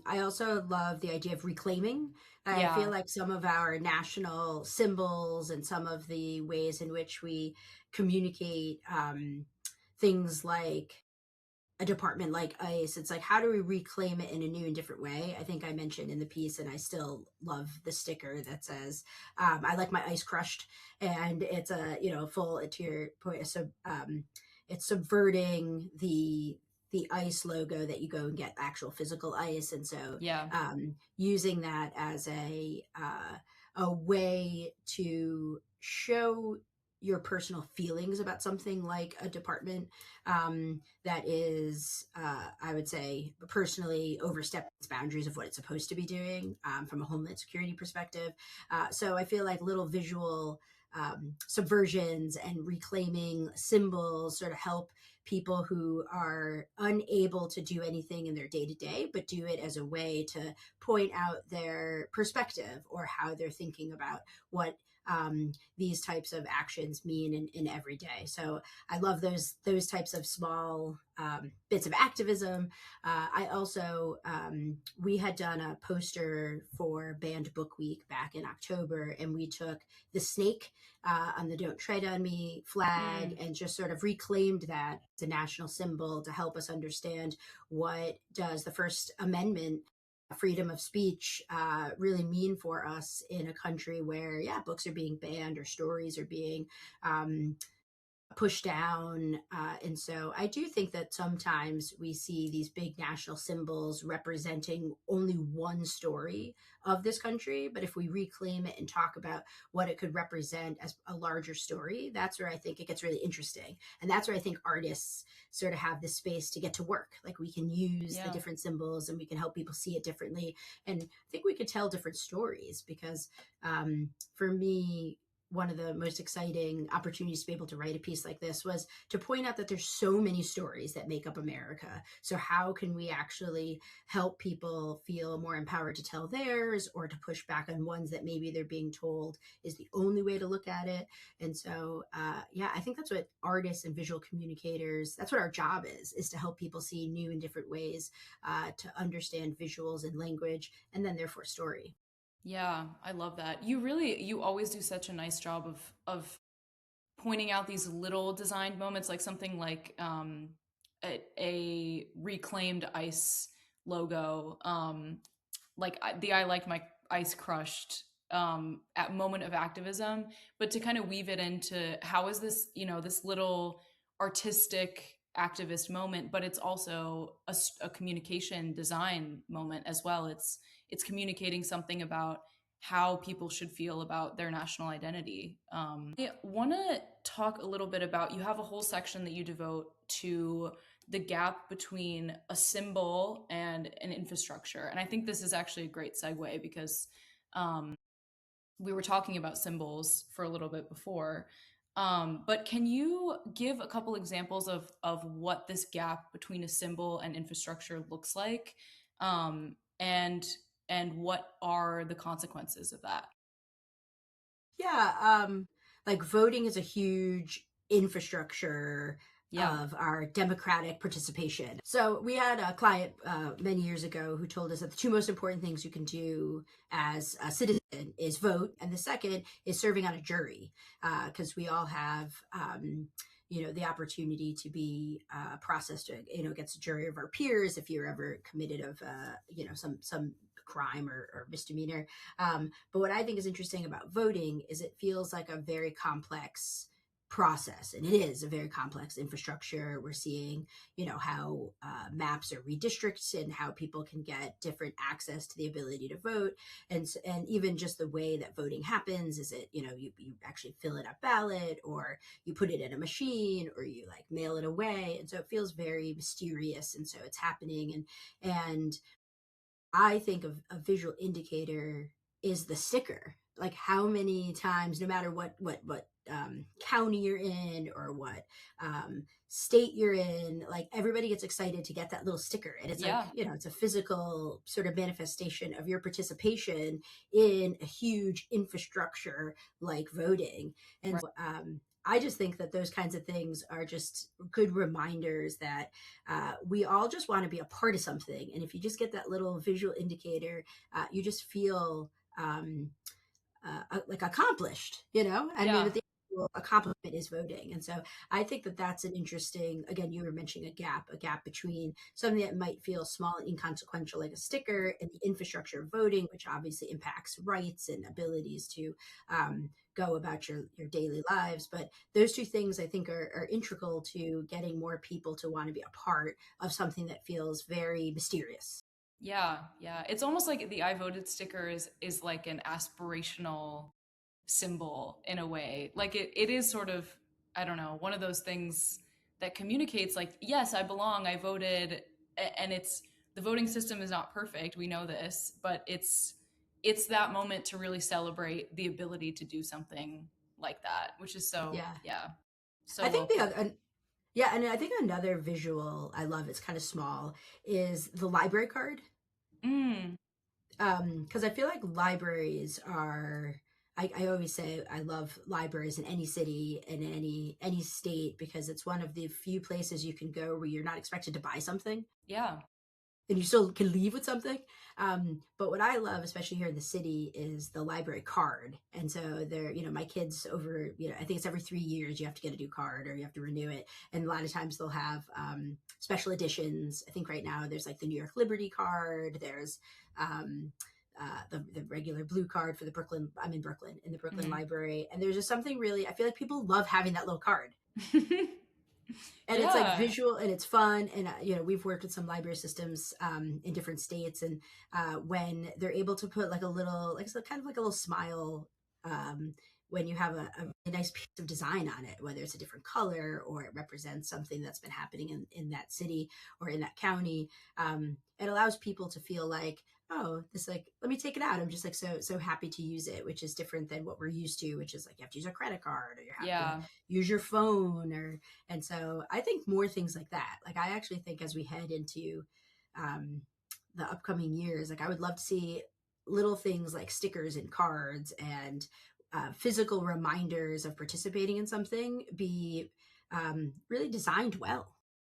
I also love the idea of reclaiming. I feel Yeah. like some of our national symbols and some of the ways in which we communicate things like a department like ICE, it's like, how do we reclaim it in a new and different way? I think I mentioned in the piece, and I still love the sticker that says, I like my ice crushed. And it's a, full, to your point, so it's subverting the ice logo that you go and get actual physical ice. And so Yeah. using that as a way to show your personal feelings about something like a department that is, I would say, personally overstepped its boundaries of what it's supposed to be doing from a homeland security perspective. So I feel like little visual subversions and reclaiming symbols sort of help people who are unable to do anything in their day to day, but do it as a way to point out their perspective or how they're thinking about what these types of actions mean in every day. So I love those types of small bits of activism. I also we had done a poster for Banned Book Week back in October, and we took the snake on the "Don't Tread on Me" flag Mm. and just sort of reclaimed that as a national symbol to help us understand what does the First Amendment, freedom of speech, really mean for us in a country where, yeah, books are being banned or stories are being um, pushed down. And so I do think that sometimes we see these big national symbols representing only one story of this country. But if we reclaim it and talk about what it could represent as a larger story, that's where I think it gets really interesting. And that's where I think artists sort of have this space to get to work. Like, we can use the Yeah. different symbols and we can help people see it differently. And I think we could tell different stories because for me, one of the most exciting opportunities to be able to write a piece like this was to point out that there's so many stories that make up America. So how can we actually help people feel more empowered to tell theirs, or to push back on ones that maybe they're being told is the only way to look at it? And so, yeah, I think that's what artists and visual communicators, that's what our job is to help people see new and different ways to understand visuals and language, and then therefore story. Yeah, I love that. You always do such a nice job of pointing out these little designed moments, like something like a reclaimed ice logo, like the "I like my ice crushed" at moment of activism, but to kind of weave it into how is this, this little artistic activist moment, but it's also a communication design moment as well. It's communicating something about how people should feel about their national identity. I want to talk a little bit about, you have a whole section that you devote to the gap between a symbol and an infrastructure. And I think this is actually a great segue because um, we were talking about symbols for a little bit before. But can you give a couple examples of what this gap between a symbol and infrastructure looks like? And what are the consequences of that? Yeah, like voting is a huge infrastructure Yeah. of our democratic participation. So we had a client many years ago who told us that the two most important things you can do as a citizen is vote, and the second is serving on a jury, because we all have. The opportunity to be processed, against a jury of our peers if you're ever committed of, some crime or misdemeanor. But what I think is interesting about voting is it feels like a very complex process, and it is a very complex infrastructure. We're seeing, how maps are redistricted and how people can get different access to the ability to vote, and even just the way that voting happens. Is it, you actually fill in a ballot, or you put it in a machine, or you like mail it away, and so it feels very mysterious, and so it's happening. And I think of a visual indicator is the sticker. Like, how many times, no matter what county you're in, or what state you're in, like, everybody gets excited to get that little sticker, and it's like, Yeah. it's a physical sort of manifestation of your participation in a huge infrastructure like voting. And so, I just think that those kinds of things are just good reminders that we all just want to be a part of something. And if you just get that little visual indicator, you just feel like accomplished, you know? I mean, Yeah. at the accomplishment is voting. And so I think that that's an interesting, again, you were mentioning a gap between something that might feel small and inconsequential, like a sticker, and the infrastructure of voting, which obviously impacts rights and abilities to go about your daily lives. But those two things I think are integral to getting more people to want to be a part of something that feels very mysterious. Yeah, yeah. It's almost like the I voted sticker is like an aspirational symbol in a way. Like it is sort of, I don't know, one of those things that communicates like, yes, I belong, I voted, and it's the voting system is not perfect, we know this, but it's that moment to really celebrate the ability to do something like that, which is so, Yeah. yeah, so I well think put. yeah, and I think another visual I love, it's kind of small, is the library card. Mm, Because I feel like libraries are. I always say I love libraries in any city in any state because it's one of the few places you can go where you're not expected to buy something yeah. and you still can leave with something. But what I love, especially here in the city, is the library card. And so they're, my kids over, I think it's every 3 years you have to get a new card or you have to renew it. And a lot of times they'll have special editions. I think right now there's like the New York Liberty card. There's the regular blue card for the Brooklyn. I'm in Brooklyn, in the Brooklyn Hmm. Library. And there's just something really, I feel like people love having that little card, and it's like Yeah. visual and it's fun. And we've worked with some library systems in different states, and when they're able to put like a little, like so kind of like a little smile, when you have a really nice piece of design on it, whether it's a different color or it represents something that's been happening in that city or in that county, it allows people to feel like, oh, this, like, let me take it out, I'm just like so happy to use it, which is different than what we're used to, which is like you have to use a credit card or you have to Yeah. use your phone. Or And so I think more things like that. Like I actually think as we head into um, the upcoming years, like I would love to see little things like stickers and cards and physical reminders of participating in something be really designed well.